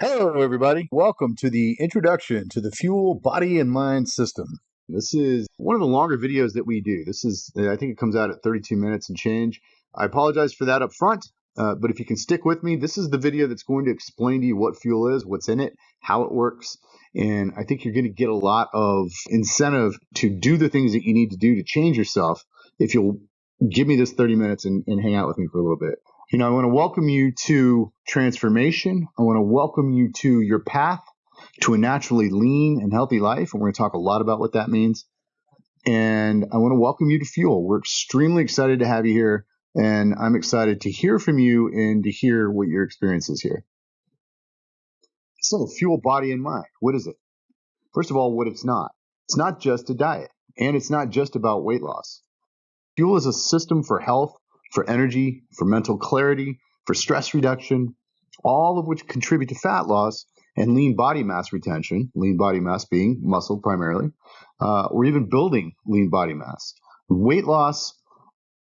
Hello, everybody. Welcome to the introduction to the Fuel Body and Mind System. This is one of the longer videos that we do. I think it comes out at 32 minutes and change. I apologize for that up front, but if you can stick with me, this is the video that's going to explain to you what fuel is, what's in it, how it works, and I think you're going to get a lot of incentive to do the things that you need to do to change yourself if you'll give me this 30 minutes and hang out with me for a little bit. I want to welcome you to transformation. I want to welcome you to your path to a naturally lean and healthy life. And we're going to talk a lot about what that means. And I want to welcome you to Fuel. We're extremely excited to have you here. And I'm excited to hear from you and to hear what your experience is here. So, Fuel Body and Mind. What is it? First of all, what it's not. It's not just a diet. And it's not just about weight loss. Fuel is a system for health, for energy, for mental clarity, for stress reduction, all of which contribute to fat loss and lean body mass retention, lean body mass being muscle primarily, or even building lean body mass. Weight loss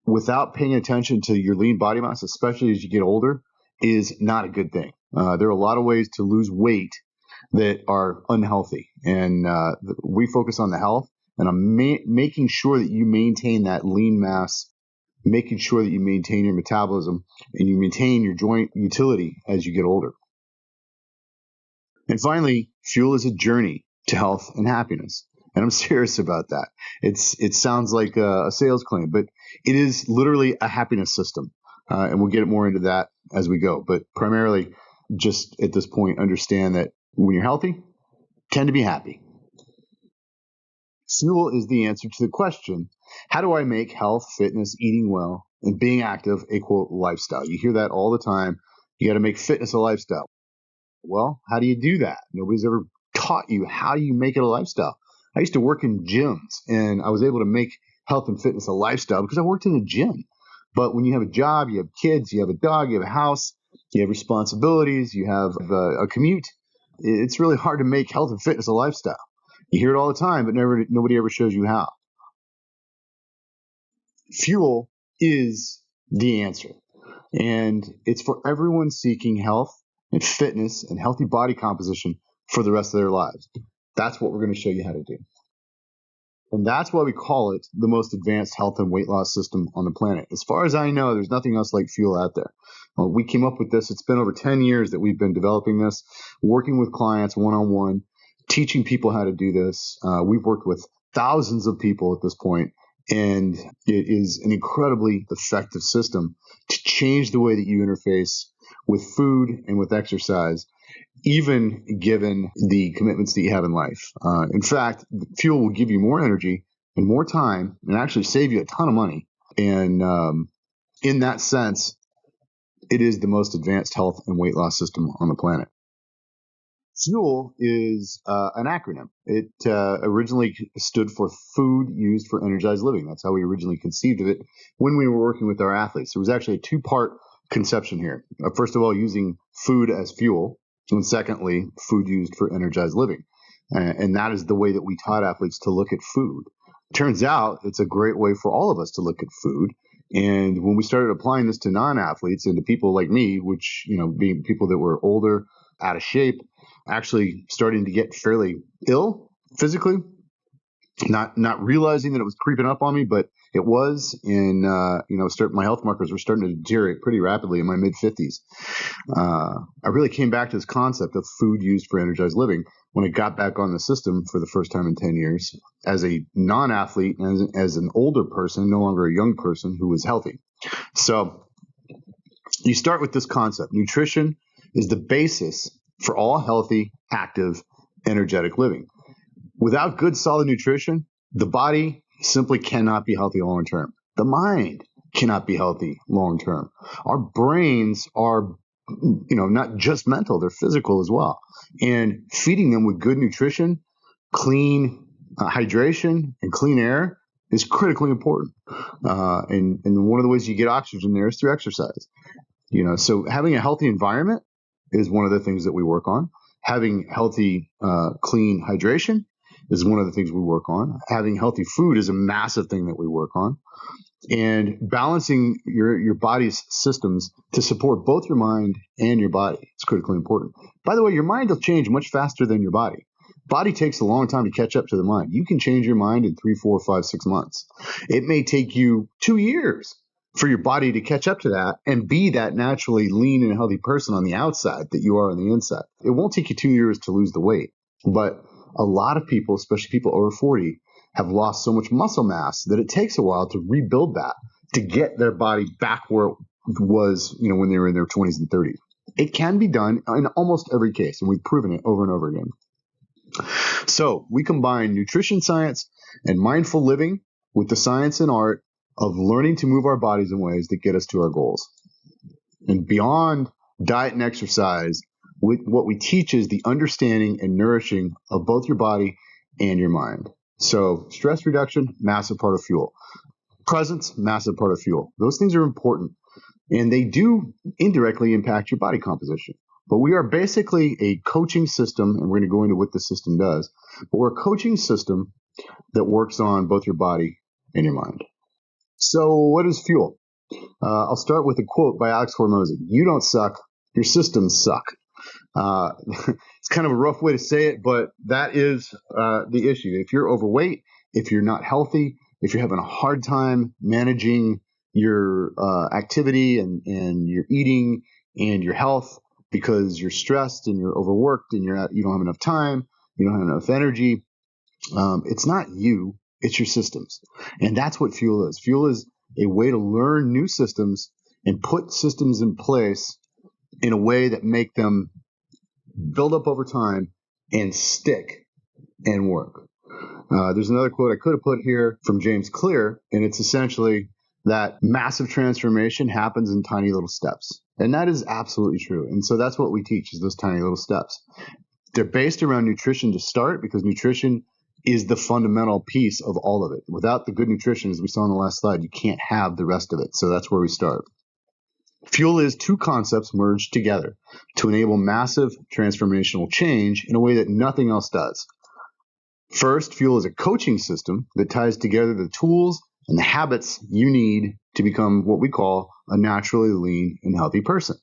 without paying attention to your lean body mass, especially as you get older, is not a good thing. There are a lot of ways to lose weight that are unhealthy, and we focus on the health, and I'm making sure that you maintain that lean mass, making sure that you maintain your metabolism and you maintain your joint utility as you get older. And finally, fuel is a journey to health and happiness. And I'm serious about that. It sounds like a sales claim, but it is literally a happiness system. And we'll get more into that as we go. But primarily, just at this point, understand that when you're healthy, tend to be happy. Fuel is the answer to the question, how do I make health, fitness, eating well, and being active a quote lifestyle? You hear that all the time. You got to make fitness a lifestyle. Well, how do you do that? Nobody's ever taught you how you make it a lifestyle. I used to work in gyms, and I was able to make health and fitness a lifestyle because I worked in a gym. But when you have a job, you have kids, you have a dog, you have a house, you have responsibilities, you have a commute, it's really hard to make health and fitness a lifestyle. You hear it all the time, but nobody ever shows you how. Fuel is the answer. And it's for everyone seeking health and fitness and healthy body composition for the rest of their lives. That's what we're going to show you how to do. And that's why we call it the most advanced health and weight loss system on the planet. As far as I know, there's nothing else like Fuel out there. We came up with this. It's been over 10 years that we've been developing this, working with clients one-on-one, teaching people how to do this. We've worked with thousands of people at this point, and it is an incredibly effective system to change the way that you interface with food and with exercise, even given the commitments that you have in life. In fact, Fuel will give you more energy and more time and actually save you a ton of money. And in that sense, it is the most advanced health and weight loss system on the planet. Fuel is an acronym. It originally stood for Food Used for Energized Living. That's how we originally conceived of it when we were working with our athletes. It was actually a two-part conception here. First of all, using food as fuel, and secondly, food used for energized living. And that is the way that we taught athletes to look at food. Turns out it's a great way for all of us to look at food. And when we started applying this to non-athletes and to people like me, which, being people that were older, out of shape, actually starting to get fairly ill physically, not realizing that it was creeping up on me, but it was. And my health markers were starting to deteriorate pretty rapidly in my mid 50s. I really came back to this concept of food used for energized living when I got back on the system for the first time in 10 years as a non-athlete and as an older person, no longer a young person who was healthy. So you start with this concept. Nutrition is the basis for all healthy, active, energetic living. Without good, solid nutrition, the body simply cannot be healthy long term. The mind cannot be healthy long term. Our brains are, not just mental, they're physical as well. And feeding them with good nutrition, clean hydration, and clean air is critically important. And one of the ways you get oxygen there is through exercise. So having a healthy environment is one of the things that we work on. Having healthy, clean hydration is one of the things we work on. Having healthy food is a massive thing that we work on. And balancing your body's systems to support both your mind and your body is critically important. By the way, your mind will change much faster than your body. Body takes a long time to catch up to the mind. You can change your mind in 3, 4, 5, 6 months. It may take you 2 years for your body to catch up to that and be that naturally lean and healthy person on the outside that you are on the inside. It won't take you 2 years to lose the weight, but a lot of people, especially people over 40, have lost so much muscle mass that it takes a while to rebuild that, to get their body back where it was, when they were in their 20s and 30s. It can be done in almost every case, and we've proven it over and over again. So we combine nutrition science and mindful living with the science and art of learning to move our bodies in ways that get us to our goals. And beyond diet and exercise, what we teach is the understanding and nourishing of both your body and your mind. So stress reduction, massive part of fuel. Presence, massive part of fuel. Those things are important, and they do indirectly impact your body composition. But we are basically a coaching system, and we're going to go into what the system does. But we're a coaching system that works on both your body and your mind. So what is fuel? I'll start with a quote by Alex Hormozi. You don't suck, your systems suck. It's kind of a rough way to say it, but that is the issue. If you're overweight, if you're not healthy, if you're having a hard time managing your activity and your eating and your health because you're stressed and you're overworked and you don't have enough time, you don't have enough energy, it's not you, it's your systems. And that's what fuel is. Fuel is a way to learn new systems and put systems in place in a way that make them build up over time and stick and work. There's another quote I could have put here from James Clear, and it's essentially that massive transformation happens in tiny little steps. And that is absolutely true. And so that's what we teach, is those tiny little steps. They're based around nutrition to start, because nutrition is the fundamental piece of all of it. Without the good nutrition, as we saw on the last slide, you can't have the rest of it. So that's where we start. Fuel is two concepts merged together to enable massive transformational change in a way that nothing else does. First, fuel is a coaching system that ties together the tools and the habits you need to become what we call a naturally lean and healthy person.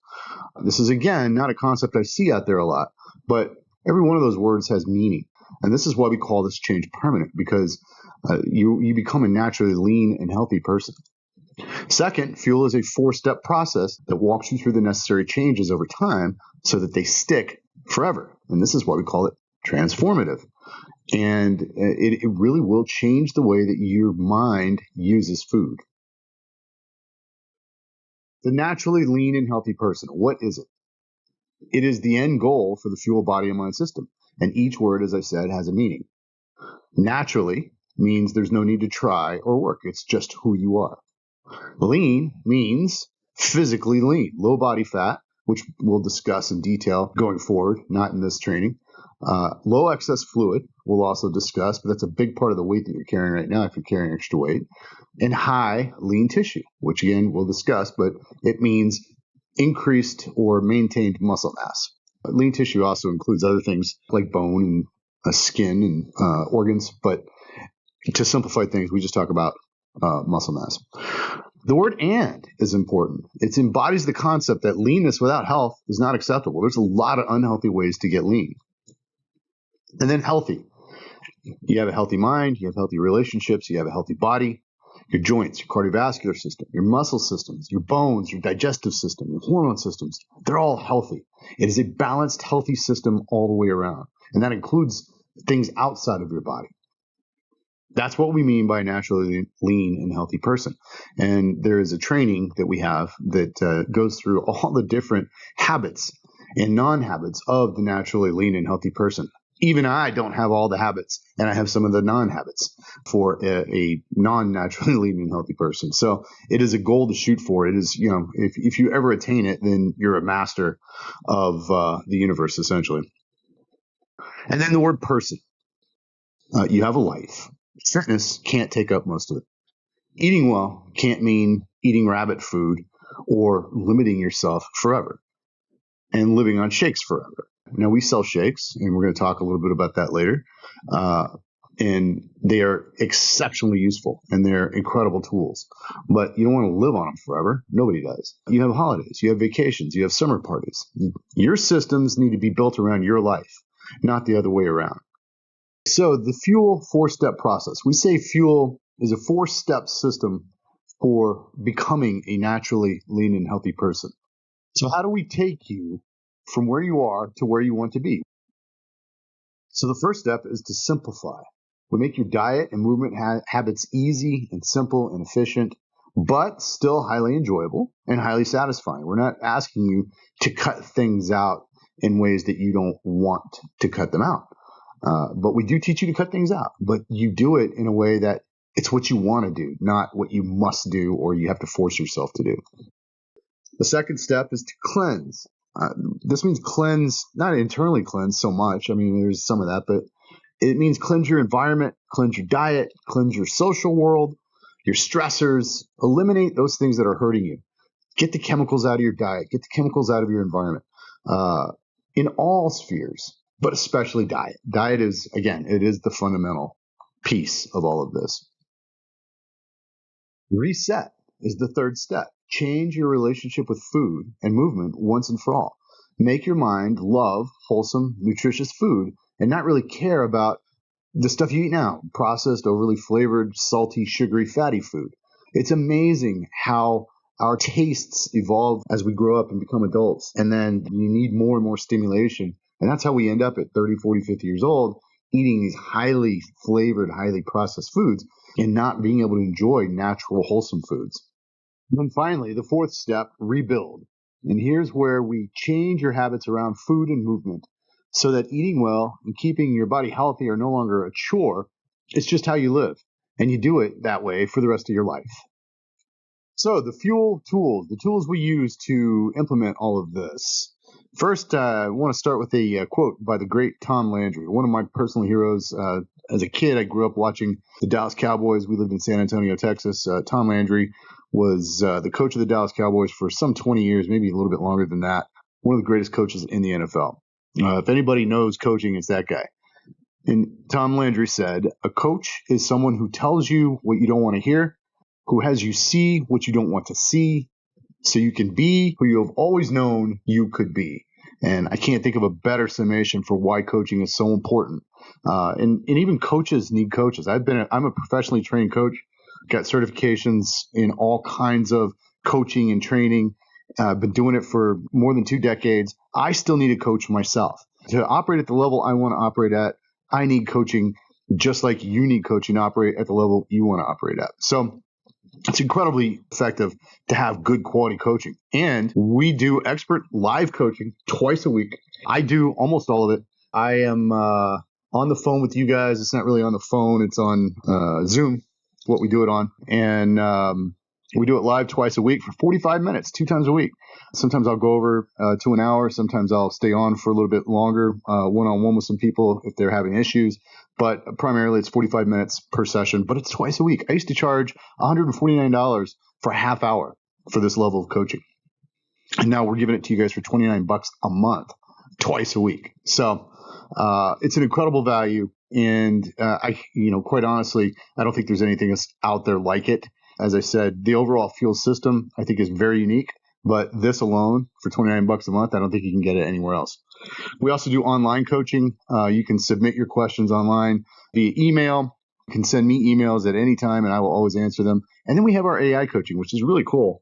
This is, again, not a concept I see out there a lot, but every one of those words has meaning. And this is why we call this change permanent, because you become a naturally lean and healthy person. Second, fuel is a 4-step process that walks you through the necessary changes over time so that they stick forever. And this is why we call it transformative. And it really will change the way that your mind uses food. The naturally lean and healthy person, what is it? It is the end goal for the fuel, body, and mind system. And each word, as I said, has a meaning. Naturally means there's no need to try or work. It's just who you are. Lean means physically lean, low body fat, which we'll discuss in detail going forward, not in this training. Low excess fluid, we'll also discuss, but that's a big part of the weight that you're carrying right now if you're carrying extra weight. And high lean tissue, which again we'll discuss, but it means increased or maintained muscle mass. Lean tissue also includes other things like bone and skin and organs, but to simplify things, we just talk about muscle mass. The word "and" is important. It embodies the concept that leanness without health is not acceptable. There's a lot of unhealthy ways to get lean. And then healthy. You have a healthy mind, you have healthy relationships, you have a healthy body, your joints, your cardiovascular system, your muscle systems, your bones, your digestive system, your hormone systems, they're all healthy. It is a balanced, healthy system all the way around. And that includes things outside of your body. That's what we mean by a naturally lean and healthy person. And there is a training that we have that goes through all the different habits and non-habits of the naturally lean and healthy person. Even I don't have all the habits, and I have some of the non-habits for a non-naturally lean and healthy person. So it is a goal to shoot for. It is, if you ever attain it, then you're a master of the universe, essentially. And then the word person. You have a life. Fitness can't take up most of it. Eating well can't mean eating rabbit food or limiting yourself forever and living on shakes forever. Now, we sell shakes, and we're going to talk a little bit about that later. and they are exceptionally useful and they're incredible tools. But you don't want to live on them forever. Nobody does. You have holidays, you have vacations, you have summer parties. Your systems need to be built around your life, not the other way around. So the Fuel 4-step process. We say Fuel is a 4-step system for becoming a naturally lean and healthy person. So how do we take you from where you are to where you want to be? So the first step is to simplify. We make your diet and movement habits easy and simple and efficient, but still highly enjoyable and highly satisfying. We're not asking you to cut things out in ways that you don't want to cut them out. But we do teach you to cut things out, but you do it in a way that it's what you want to do, not what you must do or you have to force yourself to do. The second step is to cleanse. This means cleanse, not internally cleanse so much. I mean, there's some of that, but it means cleanse your environment, cleanse your diet, cleanse your social world, your stressors, eliminate those things that are hurting you. Get the chemicals out of your diet, get the chemicals out of your environment in all spheres, but especially diet. Diet is, again, it is the fundamental piece of all of this. Reset is the third step. Change your relationship with food and movement once and for all. Make your mind love wholesome, nutritious food and not really care about the stuff you eat now, processed, overly flavored, salty, sugary, fatty food. It's amazing how our tastes evolve as we grow up and become adults. And then you need more and more stimulation. And that's how we end up at 30, 40, 50 years old, eating these highly flavored, highly processed foods and not being able to enjoy natural, wholesome foods. And then finally, the fourth step, rebuild. And here's where we change your habits around food and movement so that eating well and keeping your body healthy are no longer a chore. It's just how you live. And you do it that way for the rest of your life. So the Fuel tools, the tools we use to implement all of this. First, I want to start with a quote by the great Tom Landry, one of my personal heroes. As a kid, I grew up watching the Dallas Cowboys. We lived in San Antonio, Texas. Tom Landry was the coach of the Dallas Cowboys for some 20 years, maybe a little bit longer than that. One of the greatest coaches in the NFL. If anybody knows coaching, it's that guy. And Tom Landry said, a coach is someone who tells you what you don't want to hear, who has you see what you don't want to see, so you can be who you have always known you could be. And I can't think of a better summation for why coaching is so important. And even coaches need coaches. I'm a professionally trained coach, got certifications in all kinds of coaching and training. Been doing it for more than 2 decades. I still need a coach myself. To operate at the level I want to operate at, I need coaching just like you need coaching to operate at the level you want to operate at. So it's incredibly effective to have good quality coaching. And we do expert live coaching twice a week. I do almost all of it. I am on the phone with you guys. It's not really on the phone. It's on Zoom, what we do it on. And we do it live twice a week for 45 minutes, 2 times a week. Sometimes I'll go over to an hour. Sometimes I'll stay on for a little bit longer, one-on-one with some people if they're having issues. But primarily it's 45 minutes per session, but it's twice a week. I used to charge $149 for a half hour for this level of coaching. And now we're giving it to you guys for $29 a month, twice a week. So it's an incredible value. And quite honestly, I don't think there's anything else out there like it. As I said, the overall Fuel system, I think, is very unique. But this alone, for $29 a month, I don't think you can get it anywhere else. We also do online coaching. You can submit your questions online via email. You can send me emails at any time, and I will always answer them. And then we have our AI coaching, which is really cool.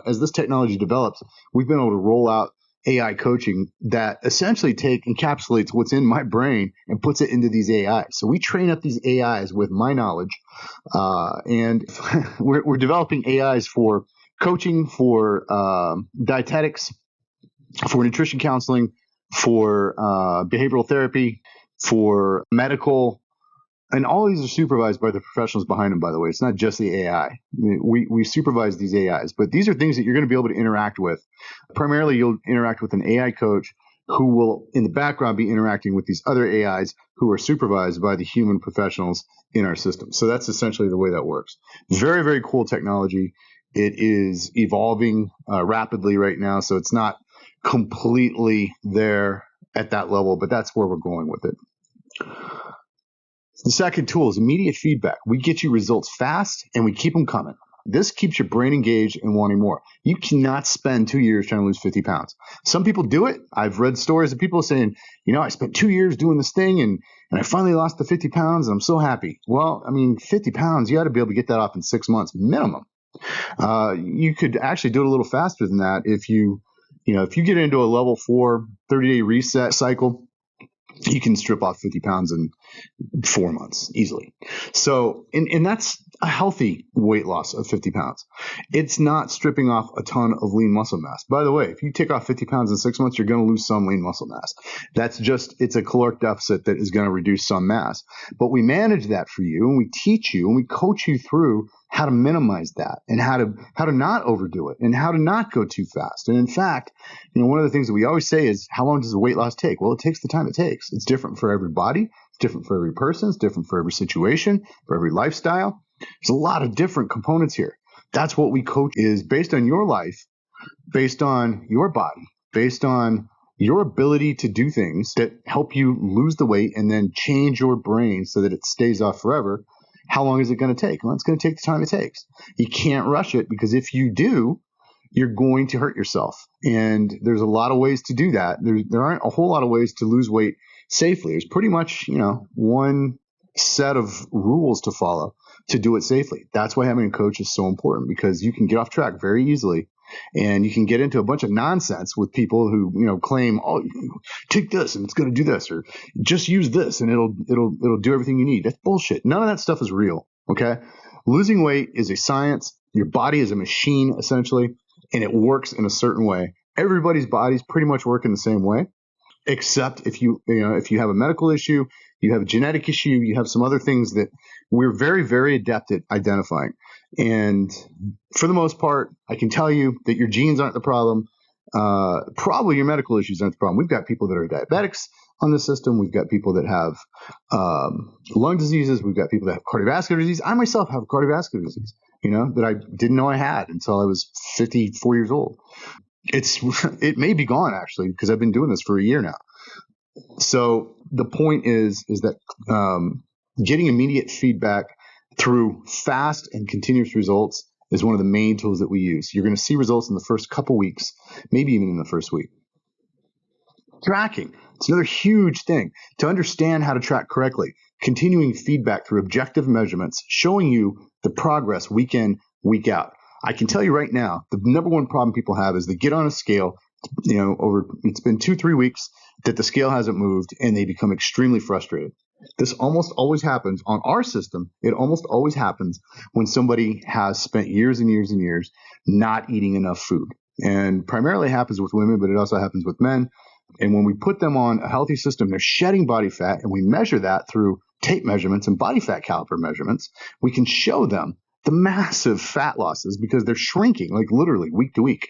As this technology develops, we've been able to roll out AI coaching that essentially encapsulates what's in my brain and puts it into these AIs. So we train up these AIs with my knowledge, and we're developing AIs for coaching, for dietetics, for nutrition counseling, for behavioral therapy, for medical. And all these are supervised by the professionals behind them, by the way. It's not just the AI. We supervise these AIs, but these are things that you're going to be able to interact with. Primarily, you'll interact with an AI coach who will, in the background, be interacting with these other AIs who are supervised by the human professionals in our system. So that's essentially the way that works. Very, very cool technology. It is evolving rapidly right now, so it's not completely there at that level, but that's where we're going with it. The second tool is immediate feedback. We get you results fast and we keep them coming. This keeps your brain engaged and wanting more. You cannot spend 2 years trying to lose 50 pounds. Some people do it. I've read stories of people saying, I spent 2 years doing this thing and I finally lost the 50 pounds and I'm so happy. Well, 50 pounds, you ought to be able to get that off in 6 months minimum. You could actually do it a little faster than that if if you get into a level 4 30-day reset cycle, you can strip off 50 pounds in 4 months easily. So, and that's a healthy weight loss of 50 pounds. It's not stripping off a ton of lean muscle mass. By the way, if you take off 50 pounds in 6 months, you're going to lose some lean muscle mass. It's a caloric deficit that is going to reduce some mass. But we manage that for you and we teach you and we coach you through how to minimize that and how to not overdo it and how to not go too fast. And in fact, one of the things that we always say is, how long does the weight loss take? Well, it takes the time it takes. It's different for every body. It's different for every person. It's different for every situation, for every lifestyle. There's a lot of different components here. That's what we coach is based on your life, based on your body, based on your ability to do things that help you lose the weight and then change your brain so that it stays off forever. How long is it going to take? Well, it's going to take the time it takes. You can't rush it because if you do, you're going to hurt yourself. And there's a lot of ways to do that. There aren't a whole lot of ways to lose weight safely. There's pretty much, one set of rules to follow to do it safely. That's why having a coach is so important, because you can get off track very easily and you can get into a bunch of nonsense with people who, claim, oh, take this and it's going to do this, or just use this and it'll do everything you need. That's bullshit. None of that stuff is real. Okay. Losing weight is a science. Your body is a machine essentially, and it works in a certain way. Everybody's bodies pretty much work in the same way, except if you have a medical issue, you have a genetic issue, you have some other things that we're very, very adept at identifying. And for the most part, I can tell you that your genes aren't the problem. Probably your medical issues aren't the problem. We've got people that are diabetics on the system. We've got people that have lung diseases. We've got people that have cardiovascular disease. I myself have cardiovascular disease, that I didn't know I had until I was 54 years old. It may be gone actually, because I've been doing this for a year now. So the point is that getting immediate feedback through fast and continuous results is one of the main tools that we use. You're going to see results in the first couple weeks, maybe even in the first week. Tracking. It's another huge thing to understand how to track correctly. Continuing feedback through objective measurements, showing you the progress week in, week out. I can tell you right now, the number one problem people have is they get on a scale, it's been 2-3 weeks that the scale hasn't moved and they become extremely frustrated. This almost always happens on our system. It almost always happens when somebody has spent years and years and years not eating enough food. And primarily happens with women, but it also happens with men. And when we put them on a healthy system, they're shedding body fat, and we measure that through tape measurements and body fat caliper measurements. We can show them the massive fat losses because they're shrinking, like literally week to week.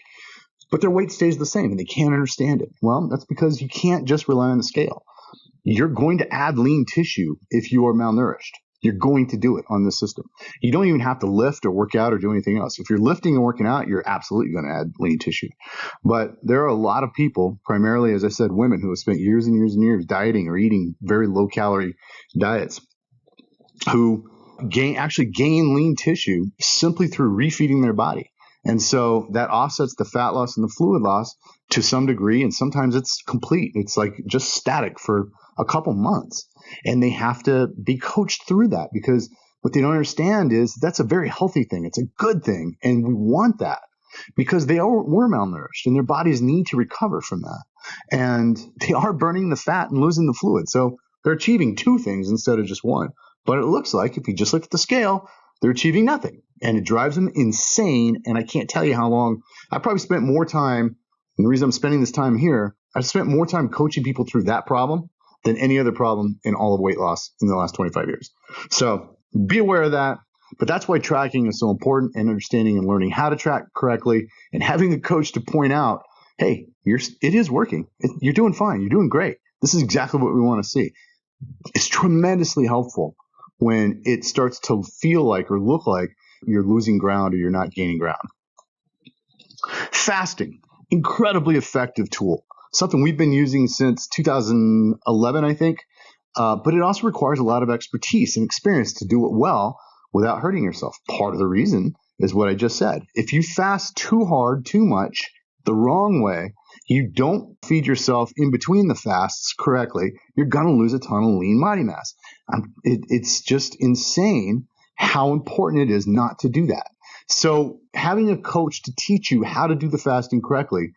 But their weight stays the same and they can't understand it. Well, that's because you can't just rely on the scale. You're going to add lean tissue if you are malnourished. You're going to do it on this system. You don't even have to lift or work out or do anything else. If you're lifting and working out, you're absolutely going to add lean tissue. But there are a lot of people, primarily, as I said, women who have spent years and years and years dieting or eating very low-calorie diets, who actually gain lean tissue simply through refeeding their body. And so that offsets the fat loss and the fluid loss to some degree, and sometimes it's complete. It's like just static for a couple months. And they have to be coached through that, because what they don't understand is that's a very healthy thing. It's a good thing. And we want that because were malnourished and their bodies need to recover from that. And they are burning the fat and losing the fluid. So they're achieving two things instead of just one. But it looks like if you just look at the scale, they're achieving nothing. And it drives them insane. And I can't tell you how long. I probably spent more time, and the reason I'm spending this time here, I've spent more time coaching people through that problem than any other problem in all of weight loss in the last 25 years. So be aware of that. But that's why tracking is so important, and understanding and learning how to track correctly and having a coach to point out, hey, it is working. You're doing fine. You're doing great. This is exactly what we want to see. It's tremendously helpful when it starts to feel like or look like you're losing ground or you're not gaining ground. Fasting, incredibly effective tool. Something we've been using since 2011, I think. But it also requires a lot of expertise and experience to do it well without hurting yourself. Part of the reason is what I just said. If you fast too hard, too much, the wrong way, you don't feed yourself in between the fasts correctly, you're going to lose a ton of lean body mass. It's just insane how important it is not to do that. So having a coach to teach you how to do the fasting correctly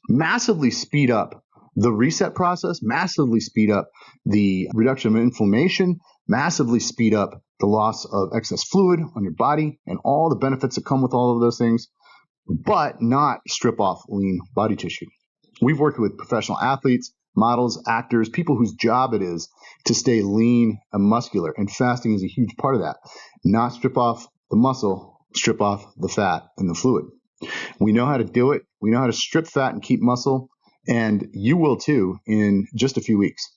massively speed up the reset process, massively speed up the reduction of inflammation, massively speed up the loss of excess fluid on your body and all the benefits that come with all of those things, but not strip off lean body tissue. We've worked with professional athletes, models, actors, people whose job it is to stay lean and muscular, and fasting is a huge part of that. Not strip off the muscle, strip off the fat and the fluid. We know how to do it. We know how to strip fat and keep muscle, and you will too in just a few weeks.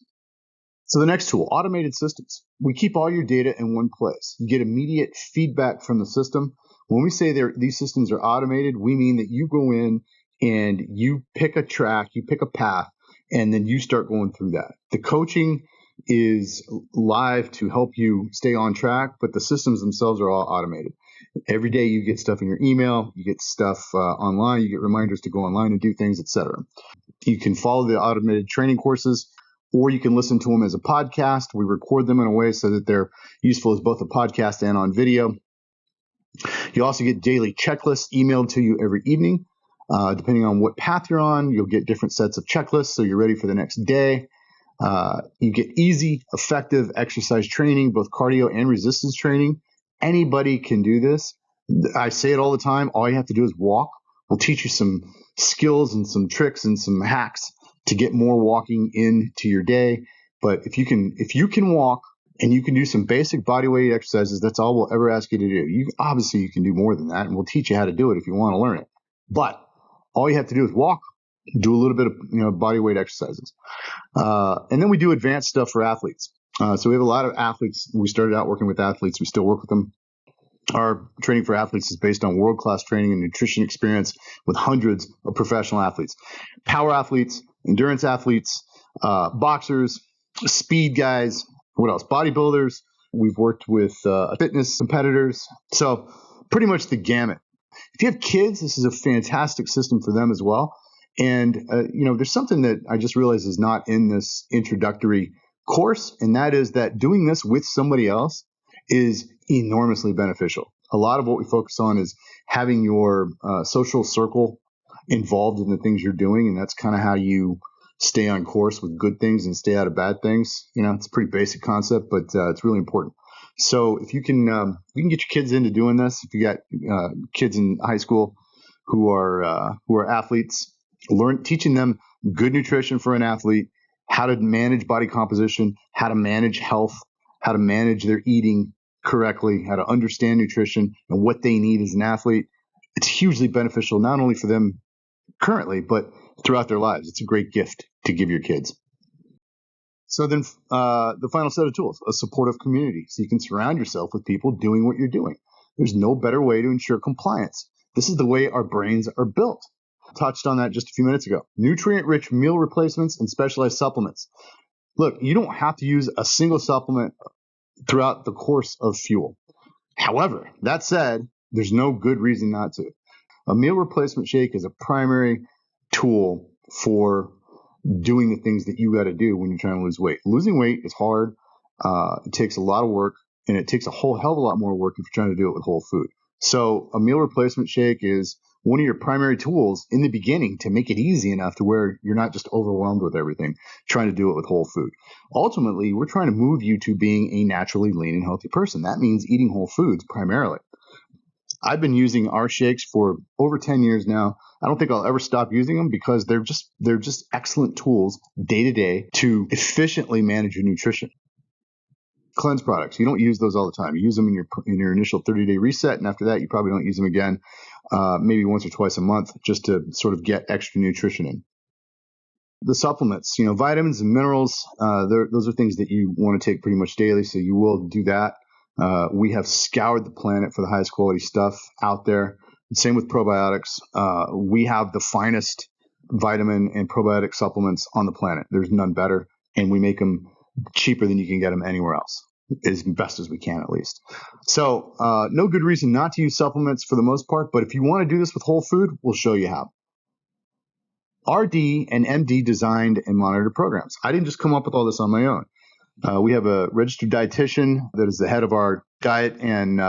So the next tool, automated systems. We keep all your data in one place. You get immediate feedback from the system. When we say these systems are automated, we mean that you go in and you pick a track, you pick a path, and then you start going through that. The coaching is live to help you stay on track, but the systems themselves are all automated. Every day you get stuff in your email, you get stuff online, you get reminders to go online and do things, etc. You can follow the automated training courses, or you can listen to them as a podcast. We record them in a way so that they're useful as both a podcast and on video. You also get daily checklists emailed to you every evening. Depending on what path you're on, you'll get different sets of checklists so you're ready for the next day. You get easy, effective exercise training, both cardio and resistance training. Anybody can do this. I say it all the time. All you have to do is walk. We'll teach you some skills and some tricks and some hacks to get more walking into your day. But if you can walk and you can do some basic body weight exercises, that's all we'll ever ask you to do. Obviously you can do more than that, and we'll teach you how to do it if you want to learn it. But all you have to do is walk, do a little bit of body weight exercises. And then we do advanced stuff for athletes. So we have a lot of athletes. We started out working with athletes. We still work with them. Our training for athletes is based on world-class training and nutrition experience with hundreds of professional athletes, power athletes, endurance athletes, boxers, speed guys, what else? Bodybuilders. We've worked with fitness competitors. So pretty much the gamut. If you have kids, this is a fantastic system for them as well. And, there's something that I just realized is not in this introductory course, and that is that doing this with somebody else is enormously beneficial. A lot of what we focus on is having your social circle involved in the things you're doing, and that's kind of how you stay on course with good things and stay out of bad things. It's a pretty basic concept, but it's really important. So if you can get your kids into doing this, if you got kids in high school who are athletes, teaching them good nutrition for an athlete, how to manage body composition, how to manage health, how to manage their eating correctly, how to understand nutrition and what they need as an athlete. It's hugely beneficial, not only for them currently, but throughout their lives. It's a great gift to give your kids. So then the final set of tools, a supportive community. So you can surround yourself with people doing what you're doing. There's no better way to ensure compliance. This is the way our brains are built. Touched on that just a few minutes ago. Nutrient-rich meal replacements and specialized supplements. Look, you don't have to use a single supplement throughout the course of fuel. However, that said, there's no good reason not to. A meal replacement shake is a primary tool for doing the things that you got to do when you're trying to lose weight. Losing weight is hard. It takes a lot of work, and it takes a whole hell of a lot more work if you're trying to do it with whole food. So a meal replacement shake is one of your primary tools in the beginning to make it easy enough to where you're not just overwhelmed with everything, trying to do it with whole food. Ultimately, we're trying to move you to being a naturally lean and healthy person. That means eating whole foods primarily. I've been using our shakes for over 10 years now. I don't think I'll ever stop using them because they're just excellent tools day to day to efficiently manage your nutrition. Cleanse products. You don't use those all the time. You use them in your initial 30-day reset, and after that, you probably don't use them again, maybe once or twice a month, just to sort of get extra nutrition in. The supplements, vitamins and minerals, those are things that you want to take pretty much daily, so you will do that. We have scoured the planet for the highest quality stuff out there. Same with probiotics. We have the finest vitamin and probiotic supplements on the planet. There's none better, and we make them cheaper than you can get them anywhere else, as best as we can at least. So no good reason not to use supplements for the most part, but if you want to do this with whole food, we'll show you how. RD and MD designed and monitored programs. I didn't just come up with all this on my own. We have a registered dietitian that is the head of our diet and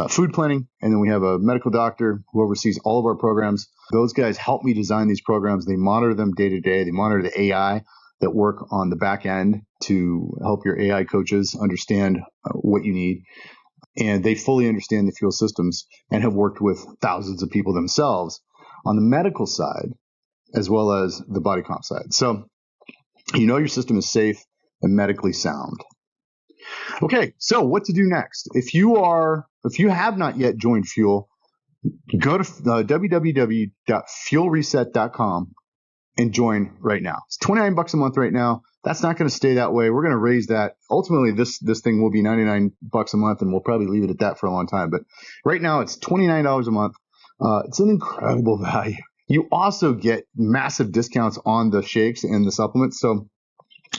food planning. And then we have a medical doctor who oversees all of our programs. Those guys help me design these programs. They monitor them day to day. They monitor the AI that work on the back end to help your AI coaches understand what you need. And they fully understand the fuel systems and have worked with thousands of people themselves on the medical side as well as the body comp side. So you know your system is safe and medically sound. Okay, so what to do next? If you have not yet joined Fuel, go to www.fuelreset.com and join right now. It's $29 a month right now. That's not going to stay that way. We're going to raise that. Ultimately, this thing will be $99 a month, and we'll probably leave it at that for a long time. But right now, it's $29 a month. It's an incredible value. You also get massive discounts on the shakes and the supplements. So,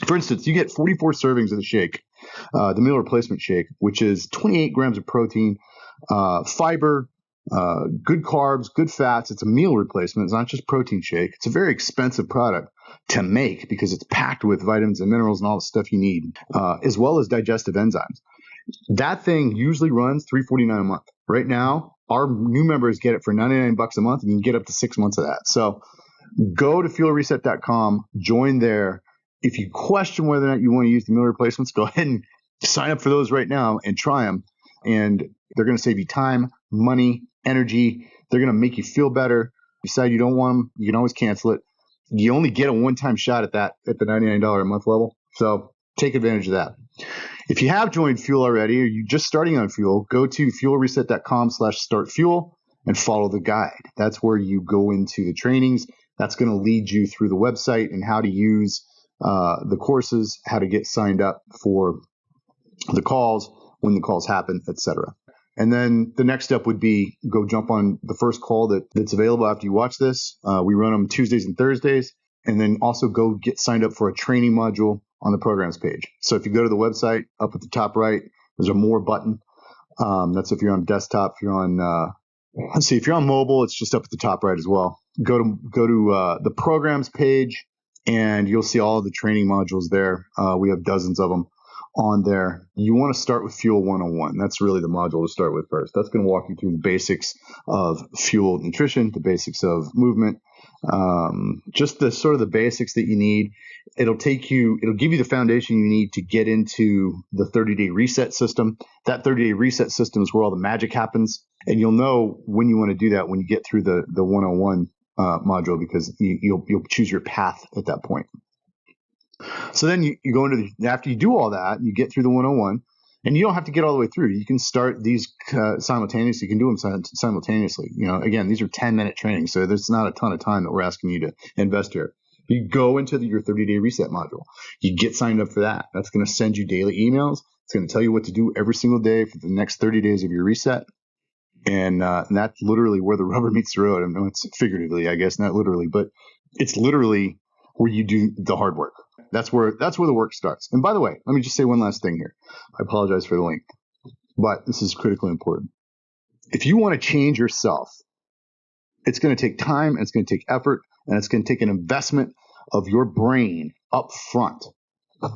for instance, you get 44 servings of the shake, the meal replacement shake, which is 28 grams of protein, fiber, good carbs, good fats. It's a meal replacement. It's not just protein shake. It's a very expensive product to make because it's packed with vitamins and minerals and all the stuff you need, as well as digestive enzymes. That thing usually runs $349 a month. Right now, our new members get it for $99 a month, and you can get up to 6 months of that. So go to fuelreset.com, join there. If you question whether or not you want to use the meal replacements, go ahead and sign up for those right now and try them. And they're going to save you time, money, energy. They're going to make you feel better. You decide you don't want them, you can always cancel it. You only get a one-time shot at that at the $99 a month level. So take advantage of that. If you have joined Fuel already, or you're just starting on Fuel, go to fuelreset.com/startfuel and follow the guide. That's where you go into the trainings. That's going to lead you through the website and how to use the courses, how to get signed up for the calls, when the calls happen, etc. And then the next step would be go jump on the first call that's available after you watch this. We run them Tuesdays and Thursdays. And then also go get signed up for a training module on the programs page. So if you go to the website, up at the top right, there's a more button. That's if you're on desktop. If you're on, if you're on mobile, it's just up at the top right as well. Go to the programs page, and you'll see all of the training modules there. We have dozens of them on there. You want to start with Fuel 101. That's really the module to start with first. That's going to walk you through the basics of fuel nutrition, the basics of movement, just the sort of the basics that you need. It'll give you the foundation you need to get into the 30-day reset system. That 30-day reset system is where all the magic happens. And you'll know when you want to do that when you get through the 101 module, because you'll choose your path at that point. So then you go into after you do all that, you get through the 101, and you don't have to get all the way through. You can start these simultaneously. You can do them simultaneously. Again, these are 10-minute trainings, so there's not a ton of time that we're asking you to invest here. You go into your 30-day reset module. You get signed up for that. That's going to send you daily emails. It's going to tell you what to do every single day for the next 30 days of your reset. And that's literally where the rubber meets the road. I mean, it's figuratively, I guess, not literally, but it's literally where you do the hard work. That's where the work starts. And by the way, let me just say one last thing here. I apologize for the length, but this is critically important. If you want to change yourself, it's going to take time, and it's going to take effort, and it's going to take an investment of your brain up front.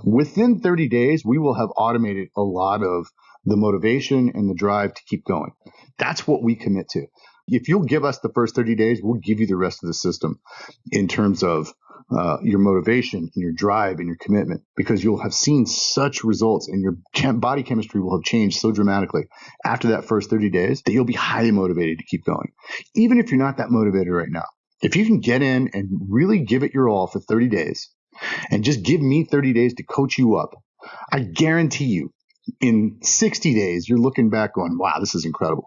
Within 30 days, we will have automated a lot of the motivation and the drive to keep going. That's what we commit to. If you'll give us the first 30 days, we'll give you the rest of the system in terms of your motivation and your drive and your commitment, because you'll have seen such results, and your body chemistry will have changed so dramatically after that first 30 days that you'll be highly motivated to keep going. Even if you're not that motivated right now, if you can get in and really give it your all for 30 days and just give me 30 days to coach you up, I guarantee you in 60 days, you're looking back going, wow, this is incredible.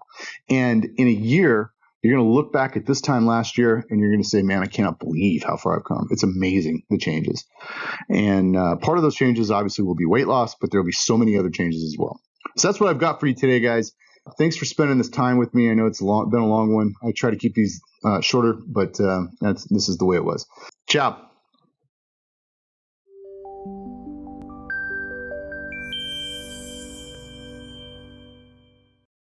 And in a year, you're going to look back at this time last year and you're going to say, man, I cannot believe how far I've come. It's amazing, the changes. And part of those changes obviously will be weight loss, but there'll be so many other changes as well. So that's what I've got for you today, guys. Thanks for spending this time with me. I know it's been a long one. I try to keep these shorter, but this is the way it was. Ciao.